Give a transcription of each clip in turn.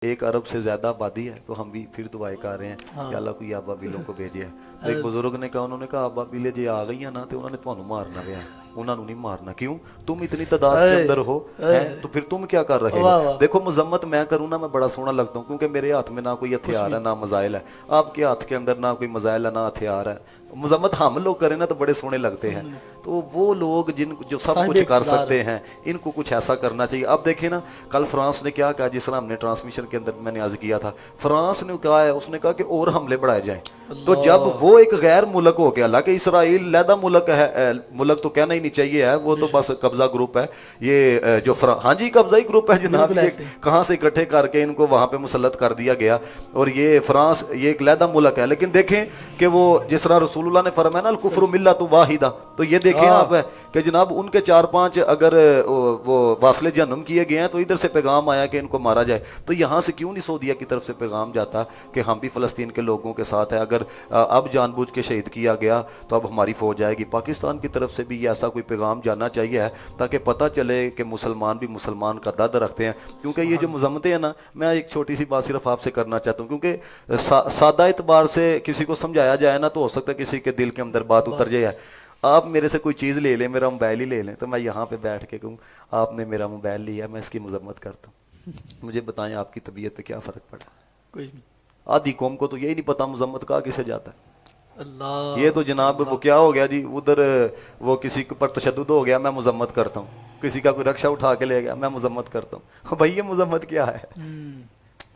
1 अरब से ज्यादा आबादी है, तो हम भी फिर दुआएं कर रहे हैं कि अल्लाह कोई आबाबीलों को भेजे है। तो एक बुजुर्ग ने कहा, उन्होंने कहा आबाबीले जे आ गई ना तो उन्होंने ਤੁਹਾਨੂੰ मारना है, उन्होंने नहीं मारना। क्यों? तुम इतनी तादाद के अंदर हो हैं, तो फिर तुम क्या कर रहे हो? देखो मजम्मत मैं करूँ ना, मैं बड़ा सोहना लगता हूँ, क्योंकि मेरे हाथ में ना कोई हथियार है ना मजाइल है। आपके हाथ के अंदर ना कोई मजाइल है ना हथियार है। मजम्मत हम लोग करें ना तो बड़े सोहने लगते हैं। तो वो लोग जो सब कुछ कर सकते हैं, इनको कुछ ऐसा करना चाहिए। अब देखिए ना, कल फ्रांस ने क्या कहा, जिस तरह हमने ट्रांसमिशन के अंदर मैंने अर्ज किया था, फ्रांस ने कहा है, उसने कहा कि और हमले बढ़ाए जाएं। तो जब वो एक गैर मुल्क हो गया, हालांकि इसराइल लैदा मुल्क है, मुल्क तो कहना ही नहीं चाहिए है, वो तो बस कब्जा ग्रुप है ये जो हाँ जी कब्जा ही ग्रुप है जनाब, ये कहाँ से इकट्ठे करके इनको वहां पे मुसल्लत कर दिया गया। और ये फ्रांस ये एक लैदा मुल्क है। लेकिन देखें कि वो जिस तरह रसूलुल्लाह ने फरमाया ना, अल कुफ्रु मिल्लतुन वाहिदा, तो ये देखें आप है कि जनाब उनके 4-5 अगर वो वासले जहन्नुम किए गए हैं, तो इधर से पैगाम आया कि इनको मारा जाए। तो यहाँ से क्यों नहीं सऊदीया की तरफ से पैगाम जाता कि हम भी फलस्तीन के लोगों के साथ है? अगर अब जानबूझ के शहीद किया गया तो अब हमारी फौज आएगी। पाकिस्तान की तरफ से भी ऐसा कोई पैगाम जाना चाहिए है, ताकि पता चले कि मुसलमान भी मुसलमान का दर्द रखते हैं। क्योंकि ये जो मजम्मतें हैं ना, मैं एक छोटी सी बात सिर्फ आपसे करना चाहता हूँ, क्योंकि सादा एतबार से किसी को समझाया जाए ना, तो हो सकता है किसी के दिल के अंदर बात उतर जाए। आप मेरे से कोई चीज़ ले लें, मेरा मोबाइल ही ले लें, तो मैं यहाँ पे बैठ के कहूँ आपने मेरा मोबाइल लिया, मैं इसकी मजम्मत करता हूँ, मुझे बताएं आपकी तबीयत पे क्या फ़र्क पड़ा? कोई नहीं। आधी कौम को तो यही नहीं पता मुजम्मत कहा किसे जाता है। अल्लाह, ये तो जनाब वो क्या हो गया जी, उधर वो किसी पर तशद्दुद हो गया, मैं मुजम्मत करता हूँ। किसी का कोई रक्षा उठा के ले गया, मैं मुजम्मत करता हूँ। भाई ये मुजम्मत क्या है?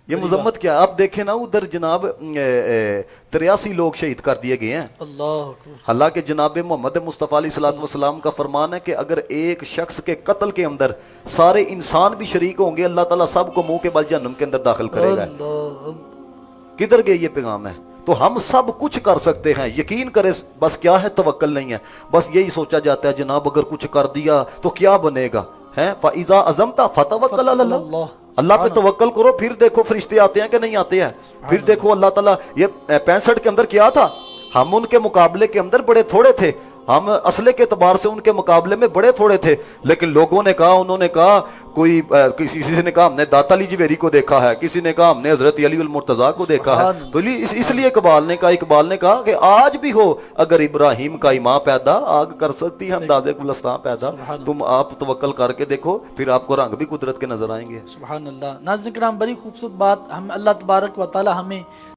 ये मुजम्मत क्या? आप देखें ना, उधर जनाब 83 लोग शहीद कर दिए गए हैं। अल्लाह, हालांकि जनाब मोहम्मद मुस्तफ़ा अलैहिस्सलाम का फरमान है कि अगर एक शख्स के कत्ल के अंदर सारे इंसान भी शरीक होंगे, अल्लाह ताला सबको मुंह के बल जहन्नुम के अंदर दाखिल करेगा। किधर गए ये पैगाम है? तो हम सब कुछ कर सकते हैं, यकीन करें, बस क्या है, तवक्कल नहीं है। बस यही सोचा जाता है जनाब अगर कुछ कर दिया तो क्या बनेगा, है फ़इज़ा अज़मता फ़तवक्कल अलल्लाह, अल्लाह पे तवक्कल करो। फिर देखो फरिश्ते आते हैं कि नहीं आते हैं। फिर देखो अल्लाह ताला, ये 65 के अंदर क्या था, हम उनके मुकाबले के अंदर बड़े थोड़े थे, हम असले के एतबार से उनके मुकाबले में बड़े थोड़े थे। लेकिन लोगों ने कहा, उन्होंने कहा, किसी ने कहा हमने दाता अली जवेरी को देखा है, किसी ने कहा हमने हजरत अली उल मुर्तजा को देखा है। तो इसलिए इकबाल ने कहा कि आज भी हो अगर इब्राहिम का इमाम पैदा, आग कर सकती है अंदाज़े गुलस्तां पैदा। तुम आप तवक्कल करके देखो, फिर आपको रंग भी कुदरत के नजर आएंगे। सुभान अल्लाह। नाज़रीन किराम, बड़ी खूबसूरत बात हम अल्लाह तबारक व तआला हमें